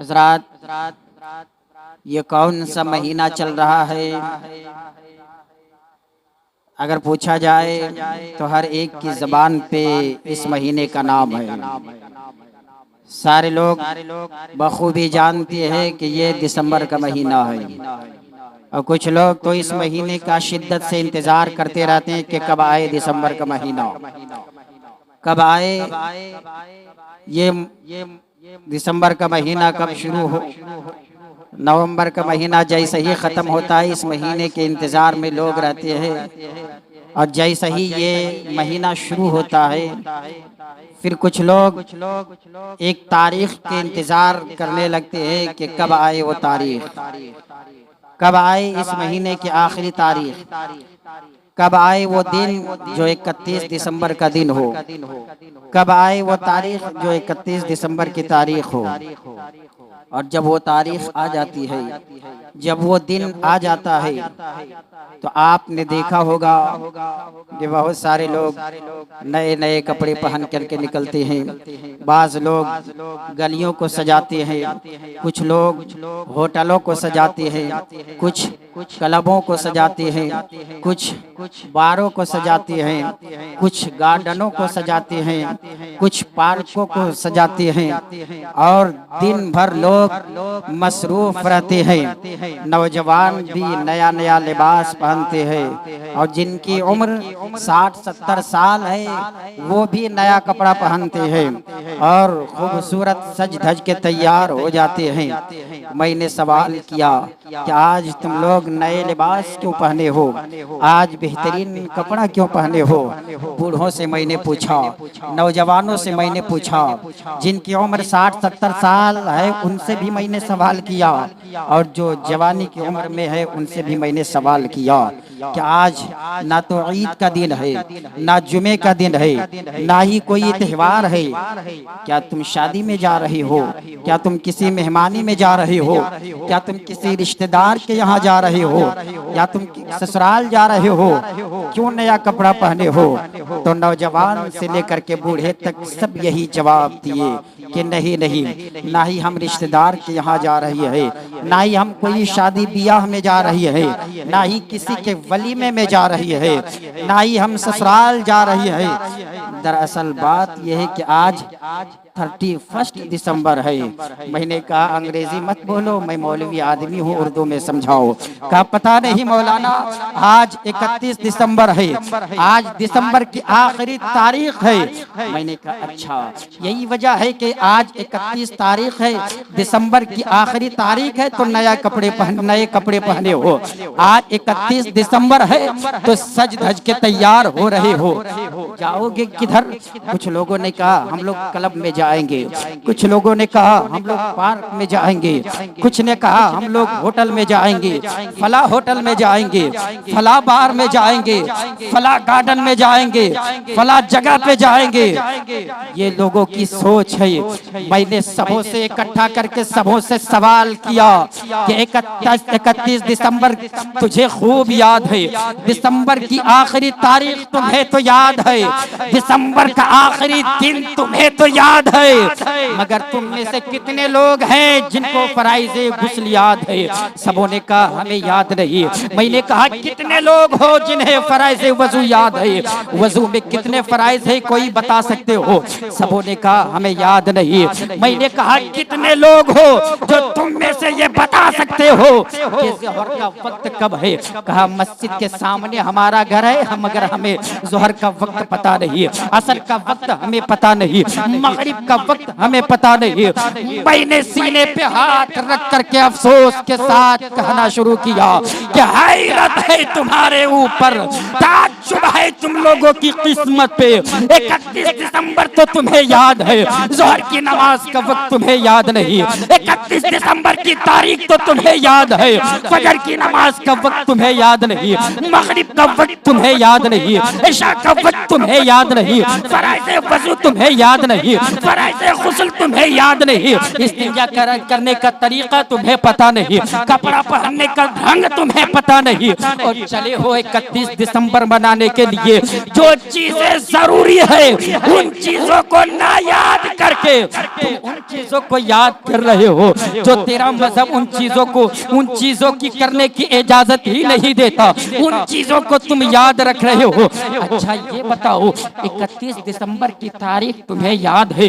हज़रात, ये कौन सा महीना चल रहा है? अगर पूछा जाए तो हर एक की ज़बान पे इस महीने का नाम है। सारे लोग बखूबी जानते हैं कि ये दिसंबर का महीना है, और कुछ लोग तो इस महीने का शिद्दत से इंतज़ार करते रहते हैं कि कब आए दिसंबर का महीना, कब आए ये दिसंबर का महीना, कब शुरू हो। नवंबर का महीना जैसे ही ख़त्म होता है, इस महीने के इंतज़ार में लोग रहते हैं, और जैसे ही ये महीना शुरू होता है फिर कुछ लोग एक तारीख के इंतज़ार करने लगते हैं कि कब आए वो तारीख, कब आए इस महीने की आखिरी तारीख, कब आए वो दिन जो 31 दिसंबर का दिन हो, कब आए वो तारीख जो 31 दिसंबर की तारीख हो। और जब वो तारीख आ जाती है, जब वो दिन आ जाता है, तो आपने देखा होगा कि बहुत सारे लोग नए नए कपड़े पहन करके निकलते हैं। बाज़ लोग गलियों को सजाते हैं, कुछ लोग होटलों को सजाते हैं, कुछ क्लबों को सजाते हैं, कुछ बारों को सजाते हैं, कुछ गार्डनों को सजाते हैं, कुछ पार्कों को सजाते हैं, और दिन भर लोग मसरूफ रहते हैं। नौजवान भी नया नया लिबास पहनते हैं, और जिनकी उम्र 60-70 साल है वो भी नया कपड़ा पहनते हैं और खूबसूरत सज धज के तैयार हो जाते हैं। मैंने सवाल किया कि आज तुम लोग नए लिबास क्यों पहने हो, आज बेहतरीन कपड़ा क्यों पहने हो? बूढ़ों से मैंने पूछा, नौजवानों से मैंने पूछा, जिनकी उम्र 60-70 साल है उनसे भी मैंने सवाल किया, और जो जवानी की उम्र में है उनसे भी मैंने सवाल किया कि आज ना तो ईद का दिन है, ना जुमे का दिन है, ना ही कोई त्यौहार है। क्या तुम शादी में जा रहे हो? क्या तुम किसी मेहमानी में जा रहे हो? क्या तुम किसी रिश्तेदार के यहाँ जा रहे हो? या तुम ससुराल जा रहे हो? क्यों नया कपड़ा पहने हो? तो नौजवान से लेकर के बूढ़े तक सब यही जवाब दिए कि नहीं नहीं, ना ही हम रिश्तेदार के यहाँ जा रही है, ना ही हम कोई शादी ब्याह में जा रही है, ना ही किसी के वलीमे में जा रही है, ना ही हम ससुराल जा रही है। दरअसल बात यह है कि आज 31 दिसंबर है। मैंने कहा अंग्रेजी मत बोलो, मैं मौलवी आदमी हूँ, उर्दू में समझाओ। कहा पता नहीं मौलाना, आज 31 दिसंबर है, आज दिसंबर की आखिरी तारीख है। मैंने कहा अच्छा, यही वजह है कि आज 31 तारीख है, दिसंबर की आखिरी तारीख है, तो नए कपड़े पहने हो। आज 31 दिसंबर है तो सज धज के तैयार हो रहे हो, जाओगे किधर? कुछ लोगों ने कहा हम लोग क्लब में जाएंगे, कुछ लोगों ने कहा हम लोग पार्क में जाएंगे, कुछ ने कहा हम लोग होटल में जाएंगे, फला होटल में जाएंगे, फला बार में जाएंगे, फला गार्डन में जाएंगे, फला जगह पे जाएंगे। ये लोगों की सोच है। मैंने सबों से इकट्ठा करके सबों से सवाल किया कि 31 दिसंबर तुझे खूब याद है, दिसंबर की आखिरी तारीख तुम्हें तो याद है, दिसंबर का आखिरी दिन तुम्हें तो याद है, मगर तुम में से कितने लोग हैं जिनको फराइज़े गुस्ल याद है? सबों ने कहा हमें याद नहीं। मैंने कहा कितने लोग हो जिन्हें फराइज़े वजू याद है? वजू में कितने फराइज है कोई बता सकते हो? सबों ने कहा हमें याद नहीं। मैंने कहा कितने लोग हो जो तुम में से ये बता सकते हो कि ज़ोहर का वक्त कब है? कहा मस्जिद के सामने हमारा घर है, हम मगर हमें ज़ोहर का वक्त पता नहीं, असर का वक्त हमें पता नहीं, मगरिब का वक्त हमें पता नहीं। मैंने सीने पे हाथ रख करके अफसोस के साथ कहना शुरू किया कि हैरत है तुम्हारे ऊपर, ताज्जुब है तुम लोगों की किस्मत पे। 31 दिसंबर तो तुम्हें याद है, ज़ोहर की नमाज का वक्त तुम्हें याद नहीं, 31 दिसंबर की तारीख तो तुम्हें याद है, फजर की नमाज का वक्त तुम्हें याद नहीं, मगरिब का वक्त तुम्हें याद नहीं, इशा का वक्त तुम्हें याद नहीं, फराइज़े वज़ू तुम्हें याद नहीं, फराइज़े गुस्ल तुम्हें याद नहीं, इस्तिंजा करने का तरीका तुम्हें पता नहीं, कपड़ा पहनने का ढंग तुम्हें पता नहीं, और चले हो 31 दिसंबर मनाने बनाने के लिए जो चीजें जरूरी है उन चीजों को ना याद करके तुम उन चीजों को याद कर रहे हो जो तेरा मजहब उन चीजों की करने की इजाजत ही नहीं देता, उन चीजों को तुम याद रख रहे हो। अच्छा ये बताओ 31 दिसंबर की तारीख तुम्हें याद है?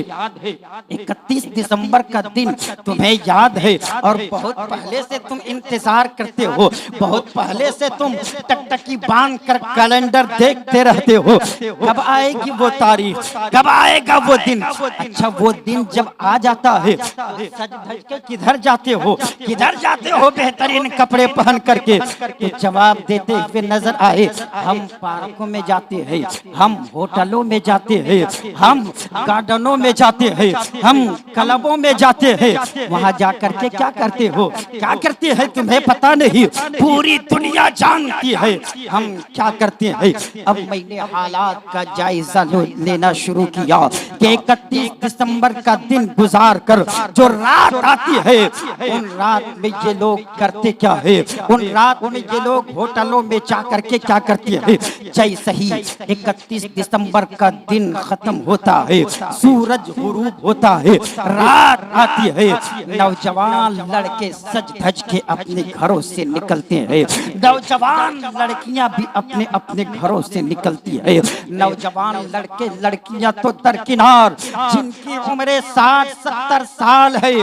31 दिसंबर का दिन तुम्हें याद है और बहुत पहले से तुम इंतजार करते हो, बहुत पहले से तुम टकटकी बांध कर कैलेंडर देखते रहते हो कब आएगी वो तारीख, कब आएगा वो दिन। अच्छा वो दिन जब आ जाता है सज धज के किधर जाते हो, किधर जाते हो बेहतरीन कपड़े पहन करके? तो जवाब देते हुए नजर आए हम पार्कों में जाते हैं, हम होटलों में जाते हैं, हम गार्डनों में जाते हैं, हम क्लबों में जाते हैं। वहां जाकर के क्या करते हो, क्या करते हैं तुम्हें पता नहीं, पूरी दुनिया जानती है हम क्या करते हैं। अब मैंने हालात का जायजा लेना शुरू किया कि 31 दिसंबर का दिन गुजार कर जो रात आती है उन रात में ये लोग करते क्या है, उन रात में ये लोग होटलों में जा करके क्या करते हैं। जैसे ही 31 दिसंबर का दिन खत्म होता है, सूरज गुरूब होता है, रात आती है, नौजवान लड़के सज धज के अपने घरों से निकलते हैं, नौजवान लड़कियां भी अपने अपने घरों से निकलती है। नौजवान लड़के लड़कियां तो दरकिनार, जिनकी उम्र 60-70 साल है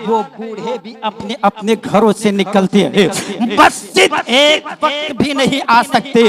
वो बूढ़े भी अपने अपने घरों से निकलते हैं। मस्जिद एक वक्त भी नहीं आ सकते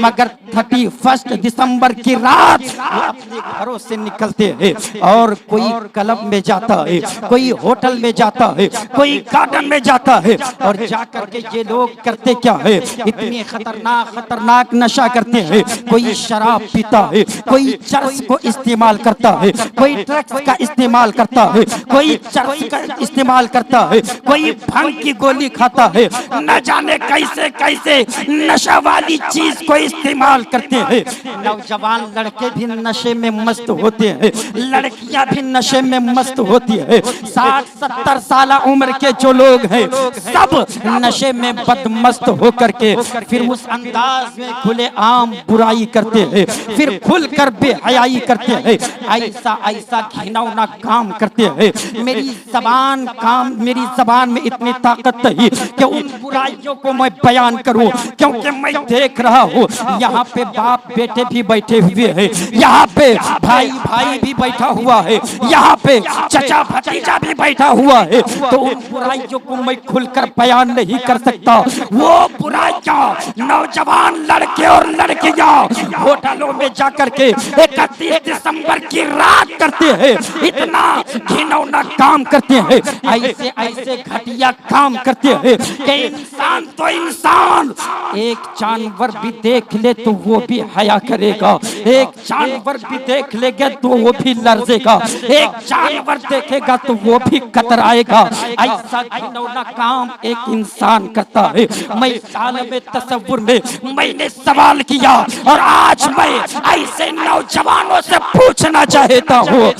मगर 31 दिसंबर की रात वो अपने घरों से निकलते हैं और कोई क्लब में जाता है, कोई होटल में जाता है, कोई गार्डन में जाता है और जाकर के ये लोग करते क्या है, इतनी खतरनाक नशा करते हैं। कोई शराब पीता है, कोई चरस को इस्तेमाल करता है, कोई ड्रग्स का इस्तेमाल करता है, कोई चरस का इस्तेमाल करता है, कोई भांग की गोली खाता है, न जाने कैसे कैसे नशा वाली चीज को इस्तेमाल करते हैं। नौजवान लड़के भी नशे में मस्त होते हैं, लड़कियां भी नशे में मस्त होती है। 60-70 साल उम्र के जो लोग हैं सब नशे में बदमस्त होकर के फिर उस अंदाज में खुले आम बुराई करते हैं, फिर खुलकर बेहयाई करते हैं, ऐसा ऐसा घिनौना काम करते हैं। मेरी जबान में इतनी ताकत नहीं कि उन बुराइयों को मैं बयान करूं, क्योंकि मैं देख रहा हूं यहाँ पे बाप बेटे भी बैठे हुए हैं, यहाँ पे भाई भाई भी बैठा हुआ है, यहाँ पे चचा भतीजा भी बैठा हुआ है। तो उन बुराइयों को मैं खुलकर बयान नहीं कर सकता। वो बुराइयां नौजवान लड़के और लड़कियां होटलों में जाकर के 31 दिसंबर की रात करते हैं, इतना घिनौना काम करते हैं, ऐसे ऐसे घटिया काम करते हैं कि इंसान तो इंसान, एक जानवर भी देख ले तो वो भी हया करेगा, एक जानवर भी देख लेगा तो वो भी लर्जेगा, एक जानवर देखेगा तो वो भी कतराएगा। ऐसा घिनौना काम एक इंसान करता है। मैं आलम तसव्वुर में मैंने सवाल किया और आज मैं ऐसे नौजवानों से पूछना चाहता हूँ,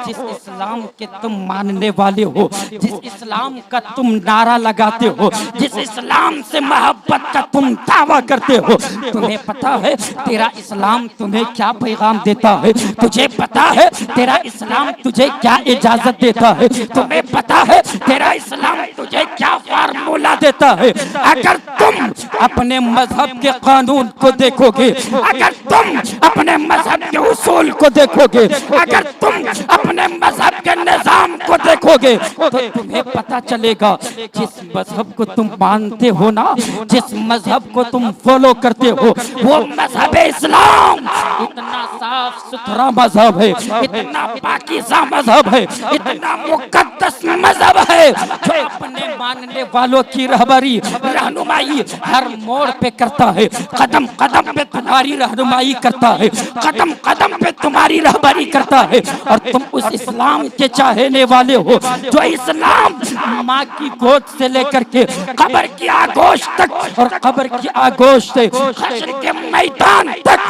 जिस इस्लाम के तुम मानने वाले हो, जिस इस्लाम का तुम नारा लगाते हो, जिस इस्लाम से मोहब्बत का तुम दावा करते हो, तुम्हें पता है तेरा इस्लाम तुम्हें क्या पैगाम देता है? तुझे पता है तेरा इस्लाम तुझे क्या इजाजत देता है? तुम्हें पता है तेरा इस्लाम तुझे क्या फार्मूला देता है? अगर तुम अपने मजहब के कानून को देखोगे, अगर तुम अपने मजहब के उसूल को देखोगे, अगर तुम अपने मजहब के निजाम को देखोगे तो तुम्हें पता चलेगा जिस मजहब को तुम मानते हो ना, जिस मजहब को तुम फॉलो करते हो, वो मजहब इस्लाम इतना साफ सुथरा मजहब है, इतना पाकीज़ा मजहब है, इतना मुकद्दस मजहब है जो अपने मानने वालों की रहबरी रहनुमाई हर मोड़ पे करता है, कदम कदम पे तुम्हारी रहनुमाई करता है, कदम कदम पे तुम्हारी रहबरी करता है। और तुम उस इस्लाम के चाहने वाले हो जो इस्लाम माँ की गोद से लेकर के कब्र की आगोश तक और कब्र की आगोश से हश्र के मैदान तक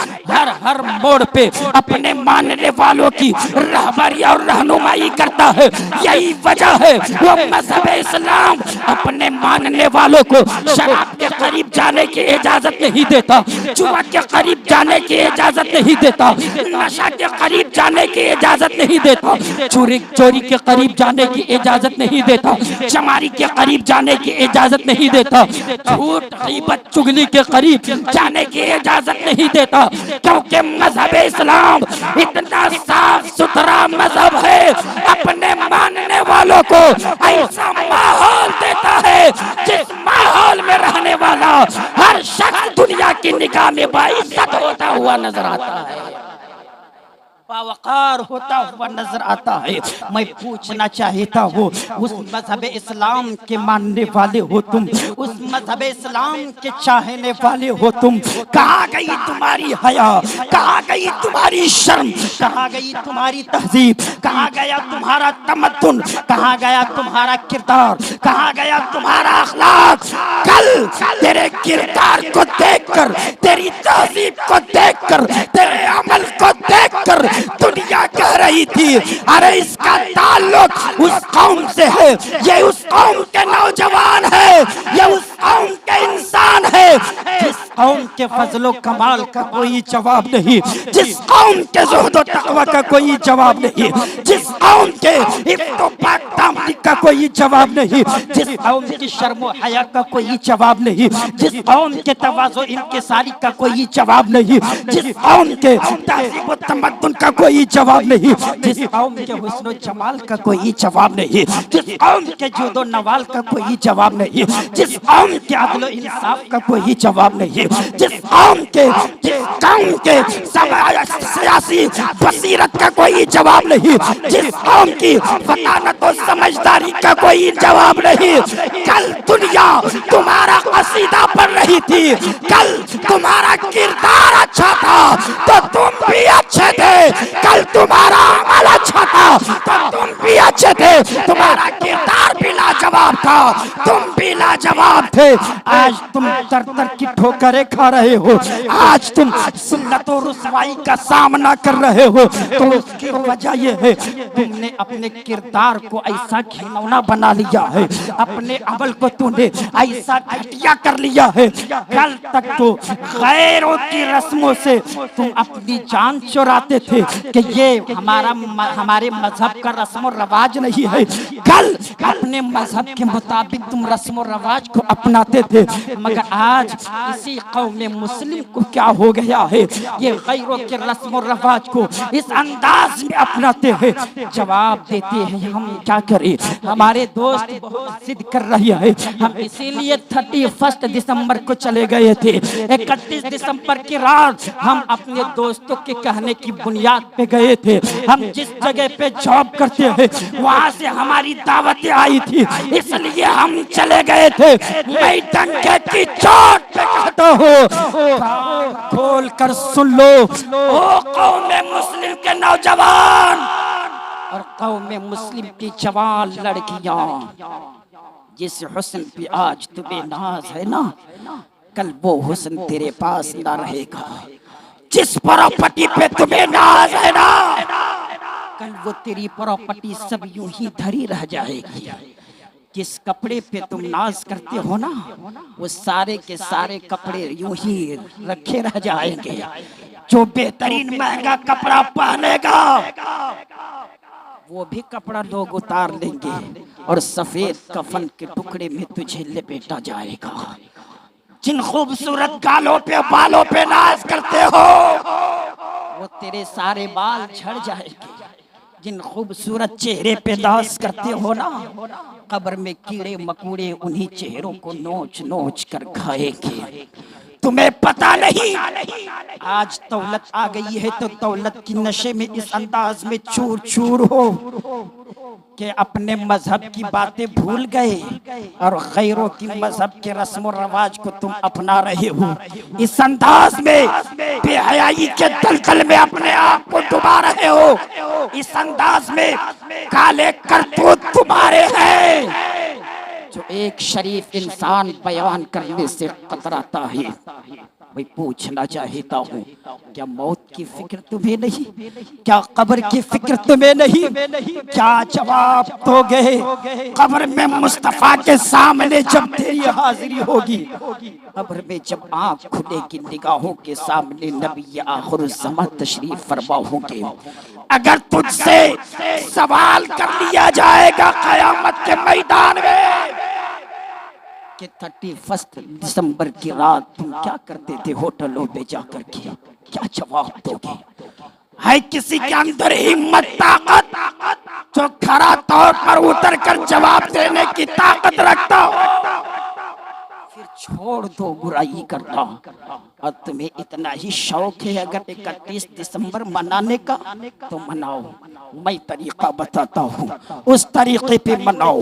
हर मोड़ पे अपने मानने वालों की रहबरी और रहनुमाई करता है। यही वजह है वो मजहब इस्लाम अपने मानने वालों को शराब के करीब जाने की इजाजत नहीं देता, जुआ के करीब जाने की इजाजत नहीं देता, नशा के करीब जाने की इजाजत नहीं देता, चोरी के करीब जाने की इजाजत नहीं देता, चमारी के करीब जाने की इजाजत नहीं देता, झूठ गीबत चुगली के करीब जाने की इजाजत नहीं देता, क्योंकि मजहब इस्लाम इतना साफ सुथरा मजहब है, अपने मानने वालों को ऐसा माहौल देता है जिस माहौल में रहने वाला हर शख्स दुनिया की निगाह में बाइज्जत होता हुआ नजर आता है, बावकार होता हुआ नजर आता है। मैं पूछना चाहता हूँ, उस मजहब इस्लाम के मानने वाले हो तुम, उस मजहब इस्लाम के चाहने वाले हो तुम, कहाँ गई तुम्हारी हया, कहाँ गई तुम्हारी शर्म, कहाँ गई तुम्हारी तहजीब, कहाँ गया तुम्हारा तमद्दुन, कहाँ गया तुम्हारा किरदार, कहाँ गया तुम्हारा अखलाक। कल तेरे किरदार को देखकर, तेरी तहजीब को देखकर, तेरे अमल को देखकर दुनिया कह रही थी अरे इसका ताल्लुक उस कौम से है, ये उस कौम के नौजवान है, ये उस कौम के इंसान है जिस कौम के फजलो कमाल का कोई जवाब नहीं, जिस कौम के ज़ुहद तक़वा का कोई जवाब नहीं, जिस कौम के इफ्तो पाक दामनी का कोई जवाब नहीं, जिस कौम की शर्म हया का कोई जवाब नहीं, जिस कौम के तवाज़ु इंकिसारी का कोई जवाब नहीं, जिस कौम के तहज़ीब व तमद्दुन का कोई जवाब नहीं, जिस कौम के हुस्न जमाल का कोई जवाब नहीं, जिस कौम के जुदो नवाल का कोई जवाब नहीं, जिस कौम के अदल इंसाफ का कोई जवाब नहीं, जिस कौम के सियासी बसीरत का कोई जवाब नहीं, जिस कौम की फतानत और समझदारी का कोई जवाब नहीं। कल दुनिया तुम्हारा कसीदा पढ़ रही थी, कल तुम्हारा किरदार अच्छा था तो तुम भी अच्छे थे, कल तुम्हारा अमल अच्छा था तो तुम भी अच्छे थे, तुम्हारा किरदार भी लाजवाब था, तुम भी लाजवाब थे। आज तुम दर दर की ठोकरें खा रहे हो, आज तुम सुन्नत और रुसवाई का सामना कर रहे हो, तो उसकी वजह यह है तुमने अपने किरदार को ऐसा घिनौना बना लिया है, अपने अमल को तूने ऐसा घटिया कर लिया है। कल तक तो गैरों की रस्मों से तुम अपनी जान चुराते थे कि ये हमारे मजहब का रस्म और रवाज नहीं है, कल अपने मजहब के मुताबिक तुम रस्म और रवाज को अपनाते थे, मगर आज इसी कौम मुस्लिम को क्या हो गया है, ये गैरों के रस्म और रवाज को इस अंदाज में अपनाते हैं। जवाब देते हैं हम क्या करें, हमारे दोस्त बहुत जिद कर रही है, हम इसीलिए 31 दिसंबर को चले गए थे, 31 दिसंबर की रात हम अपने दोस्तों के कहने की बुनियाद पे गए थे, हम जिस जगह पे जॉब करते हैं वहां से हमारी दावतें आई थी, इसलिए हम चले गए थे। मैं डंके की चोट पे कहता हूँ, कान खोल कर सुन लो ओ कौम मुस्लिम के नौजवान और कौम मुस्लिम की जवान लड़कियां, जिस हुस्न पे आज तुम्हें नाज है ना, कल वो हुस्न तेरे पास ना रहेगा, जिस प्रॉपर्टी पे तुम्हें नाज है ना, कल वो तेरी प्रॉपर्टी सब यूं ही धरी रह जाएगी। जिस कपड़े पे तुम नाज करते हो ना, वो सारे के सारे कपड़े यूं ही रखे रह जाएंगे। जो बेहतरीन महंगा कपड़ा पहनेगा वो भी कपड़ा लोग उतार लेंगे और सफेद कफन के टुकड़े में तुझे लपेटा जाएगा। जिन खूबसूरत गालों पे बालों पे नाज करते हो वो तेरे सारे बाल झड़ जाएंगे। जिन खूबसूरत चेहरे पे नाज करते हो ना, कब्र में कीड़े मकोड़े उन्हीं चेहरों को नोच नोच कर खाएंगे। तुम्हें पता नहीं आज दौलत आ गई है तो दौलत की नशे में इस अंदाज में चूर चूर हो कि अपने मजहब की बातें भूल गए और गैरों की मजहब के रस्म और रवाज को तुम अपना रहे हो। इस अंदाज में बेहयाई के दलदल में अपने आप को डुबा रहे हो। इस अंदाज में काले करतूत तुम्हारे हैं जो एक शरीफ इंसान बयान करने से कतराता है। मैं पूछना चाहता हूँ, क्या मौत की फिक्र तुम्हें नहीं? क्या कब्र की फिक्र तुम्हें नहीं? क्या जवाब दोगे कब्र में मुस्तफा के सामने जब तेरी हाजिरी होगी? कब्र में जब आँख खुलेगी, निगाहों के सामने नबी आखिर ज़मां तशरीफ फरमा होंगे। अगर तुझसे सवाल कर लिया जाएगा क़यामत के मैदान में कि 31 दिसंबर की रात तुम क्या करते थे होटलों में जाकर के, क्या जवाब दोगे? है किसी के अंदर हिम्मत, ताकत जो खरा तौर पर उतर कर जवाब देने की ताकत रखता हो? फिर छोड़ दो बुराई करना। और तुम्हें इतना ही शौक है अगर 31 दिसंबर मनाने का, तो मनाओ। मैं तरीका बताता हूँ, उस तरीके पे मनाओ।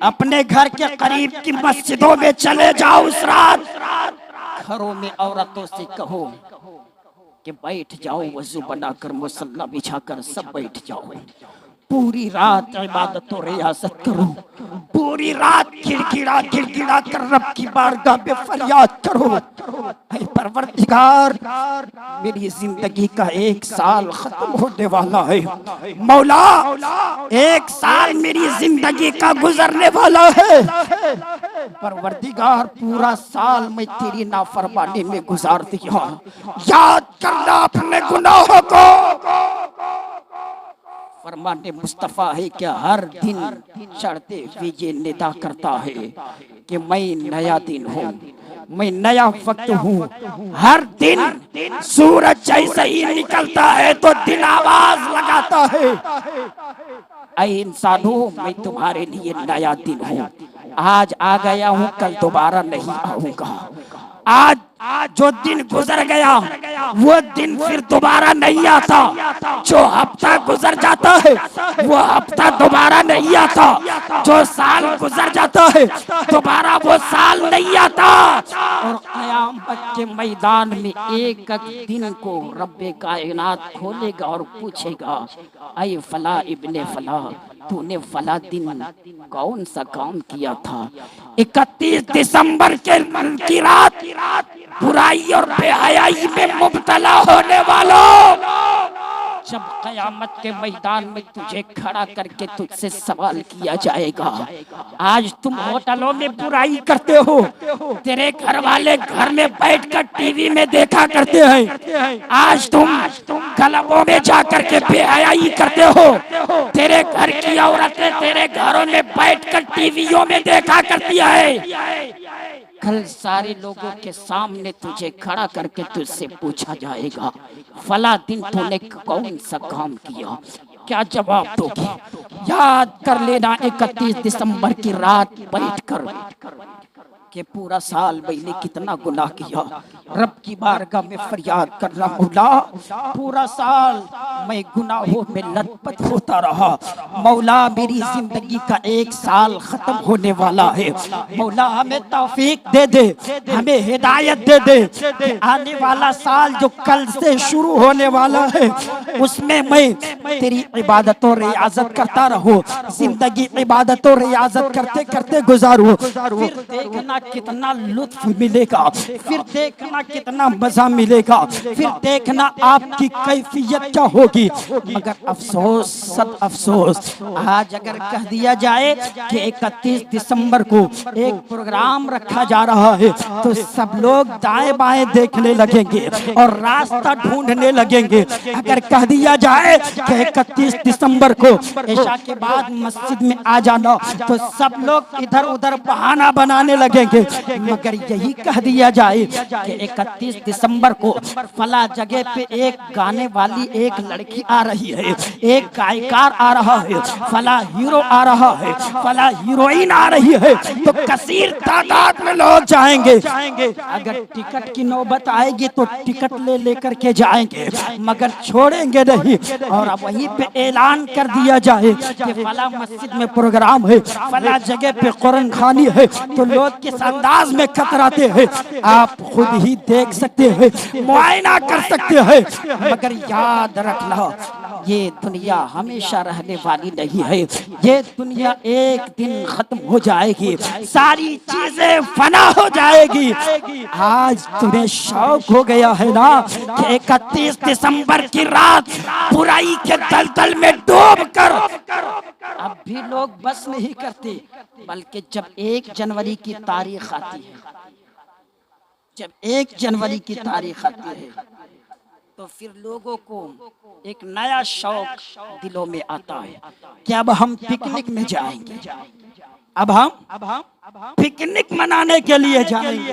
अपने घर के करीब की मस्जिदों में चले जाओ उस रात। घरों में औरतों से कहो कि बैठ जाओ, वजू बनाकर मुसल्ला बिछाकर सब बैठ जाओ। पूरी रात इबादत और रियासत करो। पूरी रात गिड़गिड़ा गिड़गिड़ा कर रब की बारगाह में फरियाद करो, ऐ परवरदिगार मेरी जिंदगी का 1 साल खत्म होने वाला है। मौला 1 साल मेरी जिंदगी का गुजरने वाला है। परवरदिगार पूरा साल मैं तेरी नाफरमानी में गुजार दिया। याद करना अपने गुनाहों को। फरमाने मुस्तफ़ा है क्या हर दिन चढ़ते हुए ये निदा करता है कि मैं नया दिन हूँ, मैं नया वक्त हूँ। हर दिन सूरज जैसे ही निकलता है तो दिन आवाज लगाता है, ऐ इंसानों मैं तुम्हारे लिए नया दिन हूँ। आज आ गया हूँ, कल दोबारा नहीं आऊंगा। आज जो दिन गुजर गया वो दिन फिर दोबारा नहीं आता। जो हफ्ता गुजर जाता है वो हफ्ता दोबारा नहीं आता। जो साल गुजर जाता है दोबारा वो साल नहीं आता। और क़यामत के मैदान में एक दिन को रब्बे कायनात खोलेगा और पूछेगा, ऐ फला इब्ने फला, तूने फला दिन कौन सा काम किया था? 31 दिसंबर की रात बुराई और बेहयाई में मुब्तला होने वालों, जब क़यामत के मैदान में तुझे खड़ा करके तुझसे सवाल किया जाएगा, आज तुम होटलों में बुराई करते हो, तेरे घर वाले घर में बैठकर टीवी में देखा करते हैं, आज तुम क्लबों में जाकर के बेहयाई करते हो, तेरे घर की औरतें तेरे घरों में बैठकर टीवियों में देखा करती है। कल सारे लोगों के सामने तुझे खड़ा करके तुझसे पूछा जाएगा, फला दिन तूने कौन सा काम किया? क्या जवाब दोगे? याद कर लेना 31 दिसंबर की रात बैठकर कि पूरा साल मैंने कितना गुनाह किया। रब की बारगाह में फरियाद करना, मौला पूरा साल मैं गुनाहों में लथपथ होता रहा। मौला मेरी जिंदगी का 1 साल खत्म होने वाला है। मौला हमें तौफीक दे दे, हमें हिदायत दे दे कि आने वाला साल जो कल से शुरू होने वाला है उसमें मैं तेरी इबादत और रियाजत करता रहूं। जिंदगी इबादत और रियाजत करते करते गुजारूं। फिर देखना कितना लुत्फ मिलेगा, फिर देखना कितना मजा मिलेगा, फिर देखना आपकी कैफियत क्या होगी। मगर अफसोस, सब अफसोस, आज अगर कह दिया जाए कि 31 दिसंबर को एक प्रोग्राम रखा जा रहा है तो सब लोग दाएं बाएं देखने लगेंगे और रास्ता ढूंढने लगेंगे। अगर कह दिया जाए कि 31 दिसंबर को ईशा के बाद मस्जिद में आ जाना तो सब लोग इधर उधर बहाना बनाने लगेंगे। मगर यही कह दिया जाए कि 31 दिसंबर को फला जगह पे एक गाने वाली एक लड़की आ रही है, एक गायकार आ रहा है, फला हीरो आ रहा है, फला हीरोइन आ रही है, तो कसीर तादाद में लोग जाएंगे। अगर टिकट की नौबत आएगी तो टिकट ले लेकर के जाएंगे, मगर छोड़ेंगे नहीं। और वहीं पे ऐलान कर दिया जाए कि फला मस्जिद में प्रोग्राम है, फला जगह पे कुरान खानी है, तो लोग किस अंदाज में कतराते हैं आप खुद ही देख सकते हैं, मुआयना कर सकते हैं। मगर याद रखना ये दुनिया हमेशा रहने वाली नहीं है, ये दुनिया एक दिन खत्म हो जाएगी, सारी चीजें फना हो जाएगी। आज तुम्हें शौक हो गया है ना कि 31 दिसंबर की रात बुराई के दलदल में डूब कर, अब भी लोग बस नहीं करते, बल्कि जब 1 जनवरी की तारीख आती है, जब 1 जनवरी की तारीख आती है तो फिर लोगों को एक नया शौक दिलों में आता है कि अब हम पिकनिक में जाएंगे, अब हम पिकनिक मनाने के लिए जाएंगे।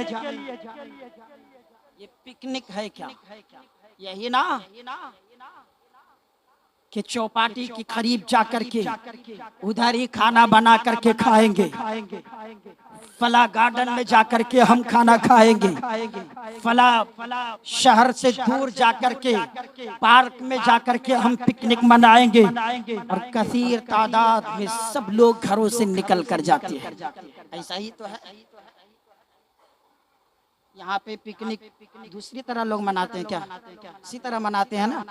ये पिकनिक है क्या? यही ना कि चौपाटी के करीब जाकर के उधर ही खाना बना करके खाएंगे, फला गार्डन में जाकर के हम खाना खाएंगे, फला शहर से दूर जाकर के पार्क में जाकर के हम पिकनिक मनाएंगे, और कसीर तादाद में सब लोग घरों से निकल कर जाते हैं। ऐसा ही तो है। यहाँ पे पिकनिक दूसरी तरह लोग मनाते हैं क्या? इसी तरह मनाते हैं ना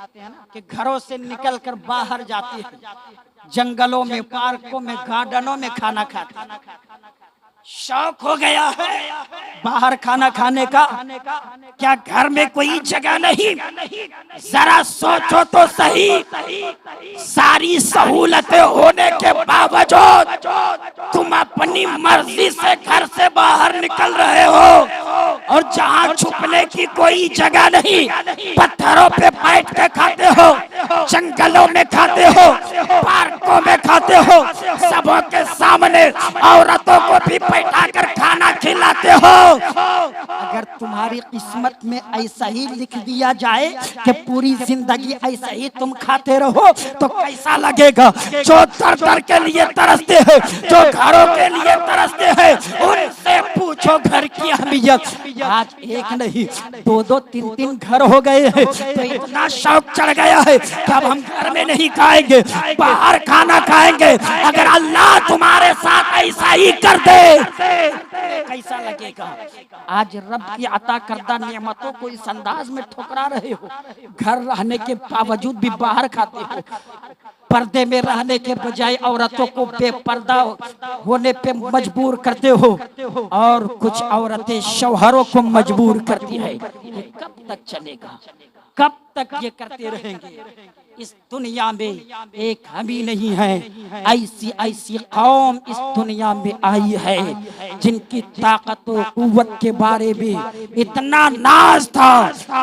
कि घरों से निकल कर बाहर जाते हैं, जंगलों में, पार्कों में, गार्डनों में खाना खाते हैं। शौक हो गया है बाहर खाना खाने का, क्या घर में कोई जगह नहीं? जरा सोचो तो सही, सारी सहूलतें होने के बावजूद तुम अपनी मर्जी से घर से बाहर निकल रहे हो, और जहाँ छुपने की कोई जगह नहीं, पत्थरों पे बैठ के खाते हो, जंगलों में खाते हो, पार्कों में खाते हो, सबों के सामने औरतों को भी बैठा कर खाना खिलाते हो। अगर तुम्हारी किस्मत में ऐसा ही लिख दिया जाए कि पूरी जिंदगी ऐसा ही तुम खाते रहो तो कैसा लगेगा? जो दर दर के लिए तरसते हैं, जो घरों के लिए तरसते हैं, उनसे पूछो घर की अहमियत। आज एक नहीं, 2-2, 3-3 घर हो गए हैं, तो इतना शौक चढ़ गया है कि अब हम घर में नहीं खाएंगे, बाहर खाना खाएंगे। अगर अल्लाह तुम्हारे साथ ऐसा ही कर दे कैसा लगेगा? आज रब की अता करदा नेमतों को इस अंदाज में ठुकरा रहे हो, घर रहने के बावजूद भी बाहर खाते हो, पर्दे में रहने के बजाय औरतों को बेपर्दा होने पे मजबूर करते हो, और कुछ औरतें शौहरों को मजबूर करती है। ये कब तक चलेगा? कब तक ये करते रहेंगे? इस दुनिया में एक हम ही नहीं है, ऐसी ऐसी कौम इस दुनिया में आई है जिनकी ताकत और कुव्वत के बारे में इतना नाज था।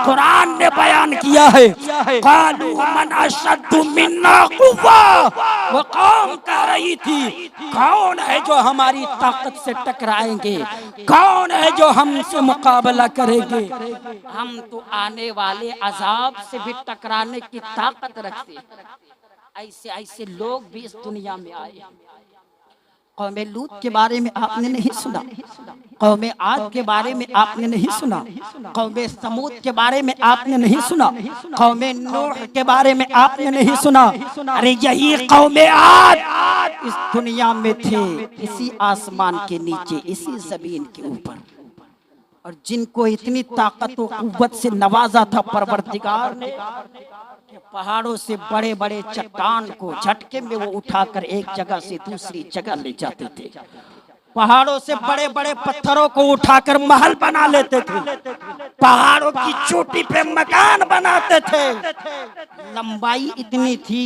कुरान ने बयान किया है, क़ालू मन अशद्दु मिन्ना कुव्वा, वो कौम कह रही थी कौन है जो हमारी ताकत से टकराएंगे, कौन है जो हमसे मुकाबला करेंगे? हम तो आने वाले अजाब से भी टकराने की ताकत रखते। ऐसे ऐसे लोग भी इस दुनिया में आए। कौमे लूत के बारे में आपने नहीं सुना, कौमे आद के बारे में आपने नहीं सुना, कौमे समूद के बारे में आपने नहीं सुना, कौमे नूह के बारे में आपने नहीं सुना। अरे यही कौमे आद इस दुनिया में थे, इसी आसमान के नीचे, इसी जमीन के ऊपर, और जिनको इतनी ताकत और कुव्वत से नवाजा था परवरदिगार ने, पहाड़ों से बड़े बड़े चट्टान को झटके में वो उठाकर एक जगह से दूसरी जगह ले जाते थे। पहाड़ों से बड़े बड़े पत्थरों को उठाकर महल बना लेते थे, पहाड़ों की चोटी पे मकान बनाते थे। लंबाई इतनी थी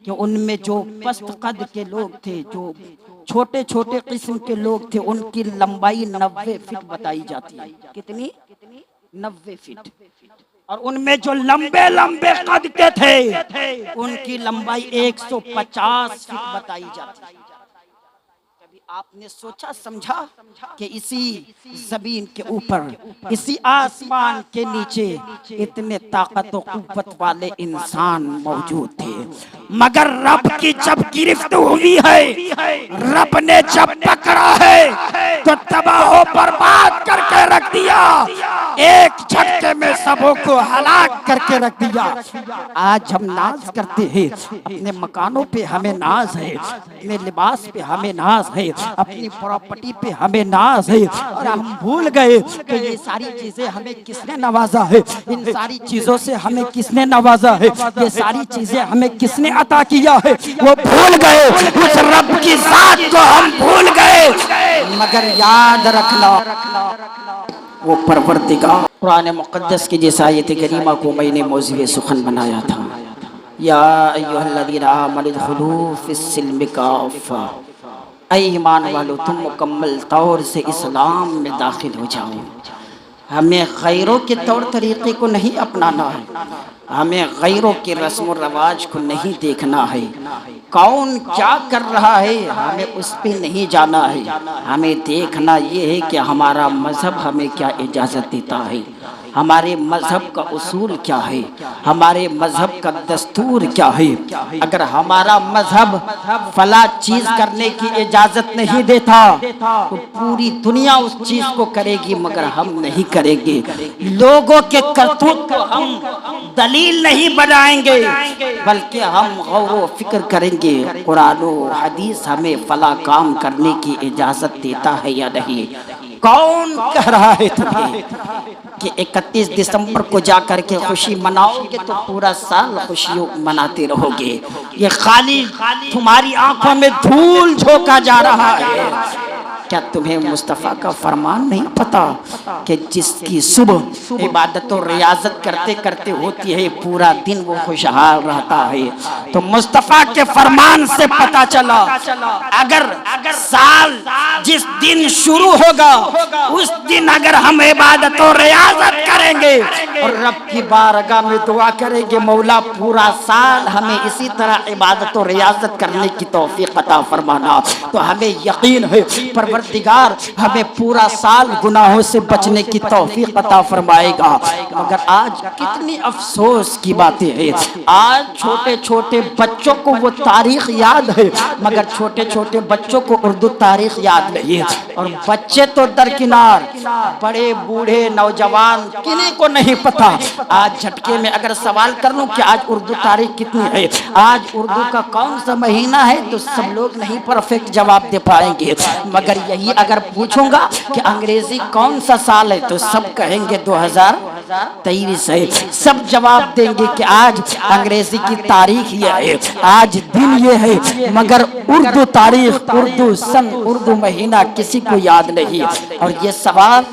कि उनमें जो पस्त कद के लोग थे, जो छोटे छोटे किस्म के लोग थे, उनकी लंबाई 90 फीट बताई जाती है। कितनी? 90 फीट। और उनमें जो लंबे लंबे कद के थे, उनकी लंबाई 150 फीट बताई जाती है। कभी आपने सोचा समझा कि इसी जमीन के ऊपर, इसी आसमान के नीचे इतने ताकत और कुव्वत वाले इंसान मौजूद थे, मगर रब की जब गिरफ्त हुई है, रब ने जब पकड़ा है तो तबाह बर्बाद करके रख दिया, एक झटके में सबों को हलाक करके रख दिया। आज हम नाज करते हैं, अपने मकानों पे हमें नाज है, अपने लिबास पे हमें नाज है, अपनी प्रॉपर्टी पे हमें नाज है, और हम भूल गए कि ये सारी चीजें हमें किसने नवाजा है, इन सारी चीजों से हमें किसने नवाजा है, ये सारी चीजें हमें किसने अता किया है, वो भूल गए। उस रब की जात को हम भूल गए। मगर याद रखना, वो परवरदिगार। कुरान मुक़द्दस की जिस आयत करीमा को मैंने मौज़ूए सुखन बनाया था, या अय्युहल्लज़ीना आमनु उदखुलू फिस्सिल्मि काफ़ा, ऐ ईमान वालो तुम मुकम्मल तौर से इस्लाम में दाखिल हो जाओ। हमें गैरों के तौर तरीक़े को नहीं अपनाना है, हमें गैरों के रस्म व रवाज को नहीं देखना है। कौन क्या कर रहा है हमें उस पे नहीं जाना है, हमें देखना ये है कि हमारा मज़हब हमें क्या इजाज़त देता है, हमारे मज़हब का उसूल क्या है, हमारे मज़हब का दस्तूर क्या है। अगर हमारा मज़हब फला चीज़ करने की इजाज़त नहीं देता तो पूरी दुनिया उस चीज़ को करेगी, मगर हम नहीं करेंगे। लोगों के करतूत को हम दलील नहीं बनाएंगे, बल्कि हम गौर व फिक्र करेंगे कुरान व हदीस हमें फला काम करने की इजाज़त देता है या नहीं। कौन कह रहा है तुम्हें कि 31 दिसंबर को जाकर के खुशी मनाओगे तो पूरा साल खुशी मनाते रहोगे? ये खाली तुम्हारी आंखों में धूल झोंका जा रहा है। क्या तुम्हें मुस्तफ़ा का फरमान नहीं पता कि जिसकी सुबह इबादत और रियाजत करते करते होती है पूरा दिन वो खुशहाल रहता है? तो मुस्तफ़ा के फरमान से पता चला अगर साल जिस दिन शुरू होगा उस दिन अगर हम इबादत और रियाजत करेंगे और रब की बारगाह में दुआ करेंगे, मौला पूरा साल हमें इसी तरह इबादत और रियाजत करने की तौफीक अता फरमाना, तो हमें यकीन है परवरदिगार हमें पूरा साल गुनाहों से बचने की तौफीक अता फरमाएगा। मगर आज कितनी अफसोस की बातें हैं, आज छोटे छोटे बच्चों को वो तारीख याद है मगर छोटे छोटे बच्चों को उर्दू तारीख याद नहीं है। और बच्चे तो दरकिनार, बड़े बूढ़े नौजवान किन्हीं को नहीं पता। आज झटके में अगर सवाल कर लूं कि आज उर्दू तारीख कितनी है, आज उर्दू का कौन सा महीना है, तो सब लोग नहीं परफेक्ट जवाब दे पाएंगे। मगर यही अगर पूछूंगा कि अंग्रेजी कौन सा साल है तो सब कहेंगे 2023 है। सब जवाब देंगे कि आज अंग्रेजी की तारीख ये है, आज दिन ये है, मगर उर्दू तारीख, उर्दू सन, उर्दू महीना किसी को याद नहीं। और ये सवाल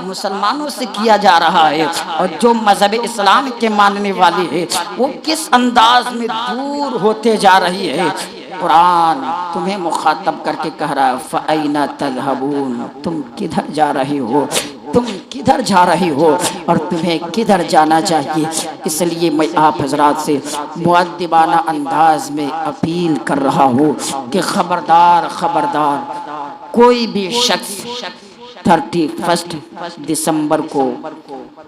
मुसलमानों से किया जा रहा है, और जो मजहब इस्लाम के मानने वाले हैं वो किस अंदाज में दूर होते जा रही है। कुरान तुम्हें मुखातब करके कह रहा है फ़अयना तज़हबून, तुम किधर जा रही हो, तुम किधर जा रही हो और तुम्हें किधर जाना चाहिए। इसलिए मैं आप हजरात से मुअद्दिबाना अंदाज में अपील कर रहा हूँ कि खबरदार खबरदार, कोई भी शख्स 31 दिसंबर को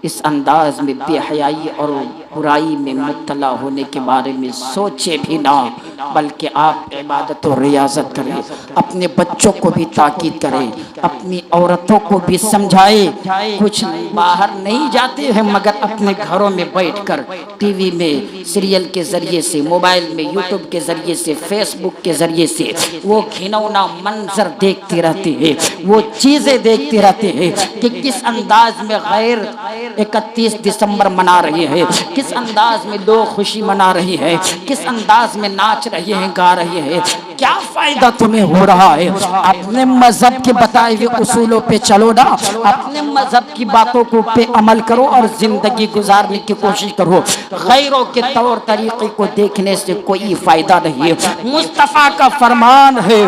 इस अंदाज में बेहयाई और बुराई में मुब्तला होने के बारे में सोचे भी ना, बल्कि आप इबादत और रियाजत करें, अपने बच्चों को भी ताकीद करें, अपनी औरतों को भी समझाए। कुछ बाहर नहीं जाते हैं मगर अपने घरों में बैठकर टीवी में सीरियल के ज़रिए से, मोबाइल में यूट्यूब के ज़रिए से, फेसबुक के ज़रिए से वो घिनौना मंजर देखते रहते हैं, वो चीज़ें देखते रहते हैं कि किस अंदाज में गैर 31 दिसंबर मना रहे हैं, किस अंदाज में लोग खुशी मना रही है, किस अंदाज में नाच रहे हैं, गा रहे हैं। क्या फायदा तुम्हें हो रहा है? अपने मजहब के बताए हुए उसूलों पे चलो ना, अपने मजहब की बातों को पे अमल करो और जिंदगी गुजारने की कोशिश करो। गैरों के तौर तरीके को देखने से कोई फायदा नहीं है। मुस्तफ़ा का फरमान है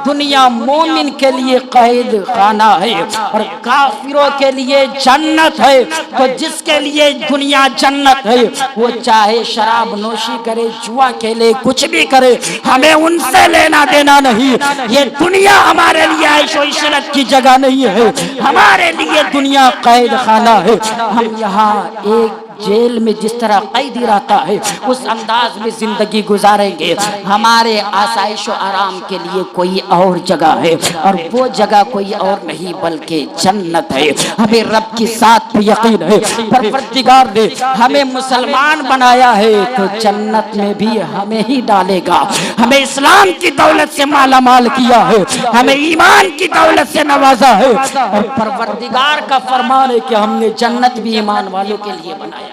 दुनिया मोमिन के लिए कैद खाना है और काफिरों के लिए जन्नत है। तो जिसके लिए दुनिया जन्नत है वो चाहे शराब नोशी करे, जुआ खेले, कुछ भी करे, हमें उनसे लेना देना नहीं। ये दुनिया हमारे लिए ऐशो इशरत की जगह नहीं है, हमारे लिए दुनिया कैद खाना है। हम यहाँ एक जेल में जिस तरह कैदी रहता है उस अंदाज में जिंदगी गुजारेंगे। हमारे आसाइश और आराम के लिए कोई और जगह है और वो जगह कोई और नहीं बल्कि जन्नत है। हमें रब की साथ पे यकीन है। परवरदिगार ने हमें मुसलमान बनाया है तो जन्नत में भी हमें ही डालेगा। हमें इस्लाम की दौलत से माला माल किया है, हमें ईमान की दौलत से नवाजा है और परवरदिगार का फरमान है कि हमने जन्नत भी ईमान वालों के लिए बनाया।